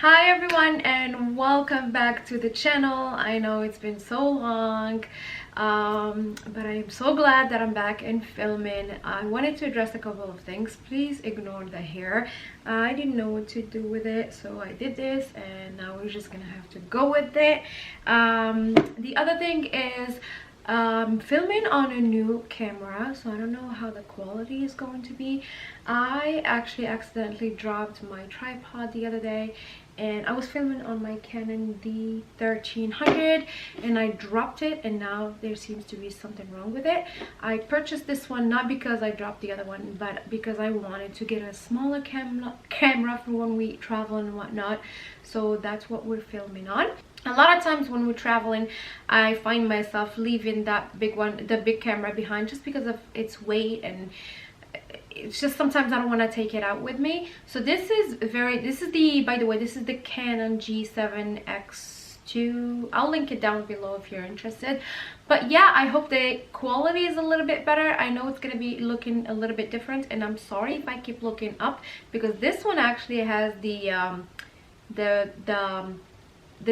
Hi everyone and welcome back to the channel. I know it's been so long, but I'm so glad that I'm back and filming. I wanted to address a couple of things. Please ignore the hair. I didn't know what to do with it, so I did this and now we're just gonna have to go with it. The other thing is filming on a new camera, so I don't know how the quality is going to be. I actually accidentally dropped my tripod the other day and I was filming on my Canon D1300 and I dropped it, and now there seems to be something wrong with it. I purchased this one not because I dropped the other one, but because I wanted to get a smaller camera for when we travel and whatnot. So that's what we're filming on. A lot of times when we're traveling, I find myself leaving that big one, the big camera, behind just because of its weight, and it's just sometimes I don't want to take it out with me. So this is the, by the way, this is the Canon G7X2. I'll link it down below if you're interested. But yeah, I hope the quality is a little bit better. I know it's going to be looking a little bit different, and I'm sorry if I keep looking up, because this one actually has the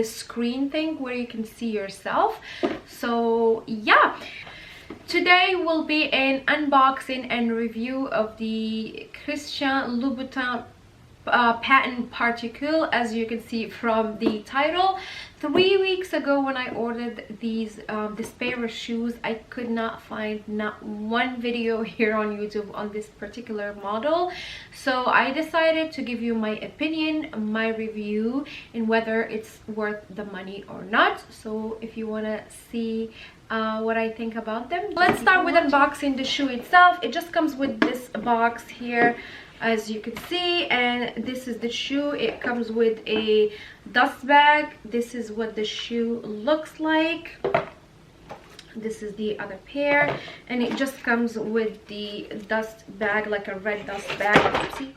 screen thing where you can see yourself. So yeah, today will be an unboxing and review of the Christian Louboutin patent Particule, as you can see from the title. 3 weeks ago when I ordered this pair of shoes, I could not find not one video here on YouTube on this particular model. So I decided to give you my opinion, my review, and whether it's worth the money or not. So if you want to see what I think about them, let's start with unboxing the shoe itself. It just comes with this box here, as you can see, and this is the shoe. It comes with a dust bag. This is what the shoe looks like. This is the other pair, and it just comes with the dust bag, like a red dust bag, see,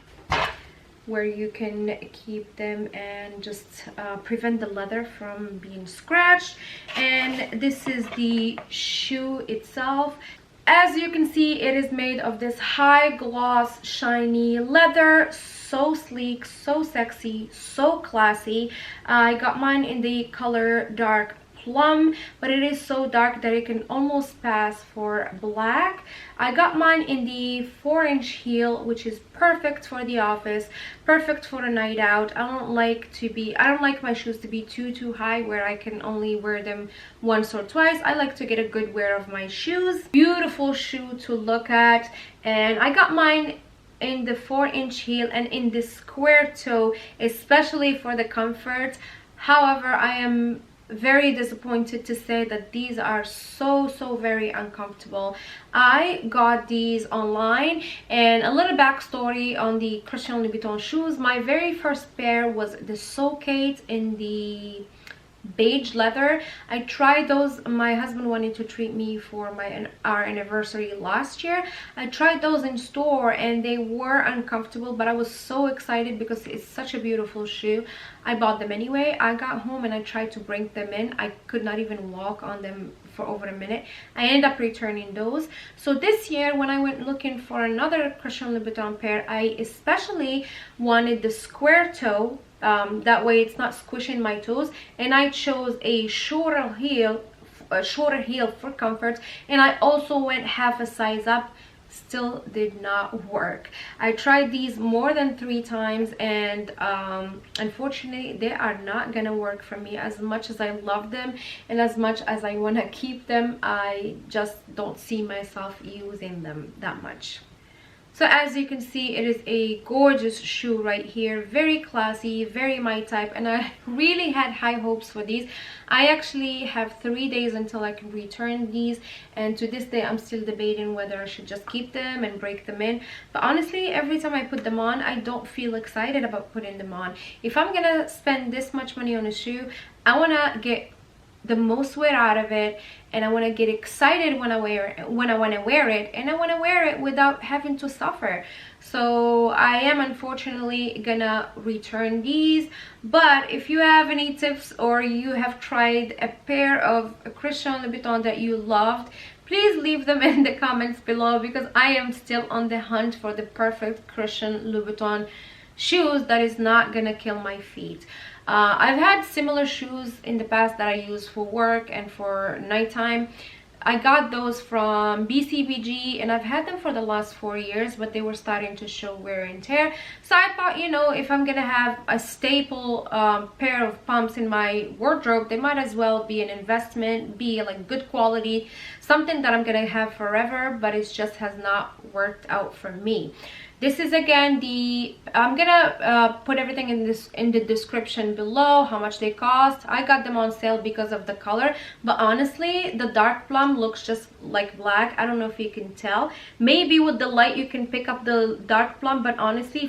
where you can keep them and just prevent the leather from being scratched. And this is the shoe itself. As you can see, it is made of this high gloss shiny leather. So sleek, so sexy, so classy. I got mine in the color dark plum, but it is so dark that it can almost pass for black. I got mine in the 4-inch heel, which is perfect for the office, perfect for a night out. I don't like my shoes to be too high where I can only wear them once or twice. I like to get a good wear of my shoes. Beautiful shoe to look at. And I got mine in the 4-inch heel and in the square toe, especially for the comfort. However, I am very disappointed to say that these are so very uncomfortable. I got these online, and a little backstory on the Christian Louboutin shoes. My very first pair was the Socate in the beige leather. I tried those. My husband wanted to treat me for our anniversary last year. I tried those in store and they were uncomfortable, but I was so excited because it's such a beautiful shoe. I bought them anyway. I got home and I tried to bring them in. I could not even walk on them for over a minute. I ended up returning those. So this year when I went looking for another Christian Louboutin pair, I especially wanted the square toe. That way it's not squishing my toes, and I chose a shorter heel for comfort, and I also went half a size up. Still did not work. I tried these more than 3 times, and unfortunately they are not gonna work for me. As much as I love them and as much as I want to keep them, I just don't see myself using them that much. So as you can see, it is a gorgeous shoe right here, very classy, very my type, and I really had high hopes for these. I actually have 3 days until I can return these, and to this day I'm still debating whether I should just keep them and break them in. But honestly, every time I put them on, I don't feel excited about putting them on. If I'm gonna spend this much money on a shoe, I want to get the most wear out of it, and I want to get excited when I want to wear it, and I want to wear it without having to suffer. So I am unfortunately gonna return these. But if you have any tips, or you have tried a pair of Christian Louboutin that you loved, please leave them in the comments below, because I am still on the hunt for the perfect Christian Louboutin shoes that is not gonna kill my feet. I've had similar shoes in the past that I use for work and for nighttime. I got those from BCBG and I've had them for the last 4 years, but they were starting to show wear and tear. So I thought, you know, if I'm gonna have a staple pair of pumps in my wardrobe, they might as well be an investment, be like good quality, something that I'm gonna have forever, but it just has not worked out for me. This is again I'm gonna put everything in the description below, how much they cost. I got them on sale because of the color, but honestly the dark plum looks just like black. I don't know if you can tell. Maybe with the light you can pick up the dark plum, but honestly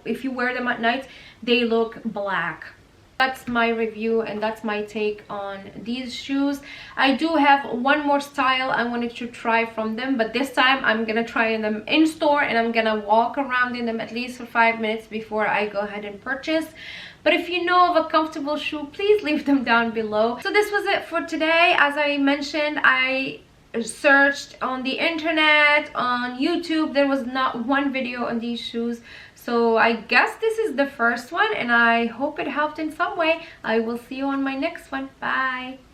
if you wear them at night, they look black. That's my review and that's my take on these shoes. I do have one more style I wanted to try from them, but this time I'm gonna try them in store and I'm gonna walk around in them at least for 5 minutes before I go ahead and purchase. But if you know of a comfortable shoe, please leave them down below. So this was it for today. As I mentioned, I searched on the internet, on YouTube. There was not one video on these shoes. So I guess this is the first one and I hope it helped in some way. I will see you on my next one. Bye.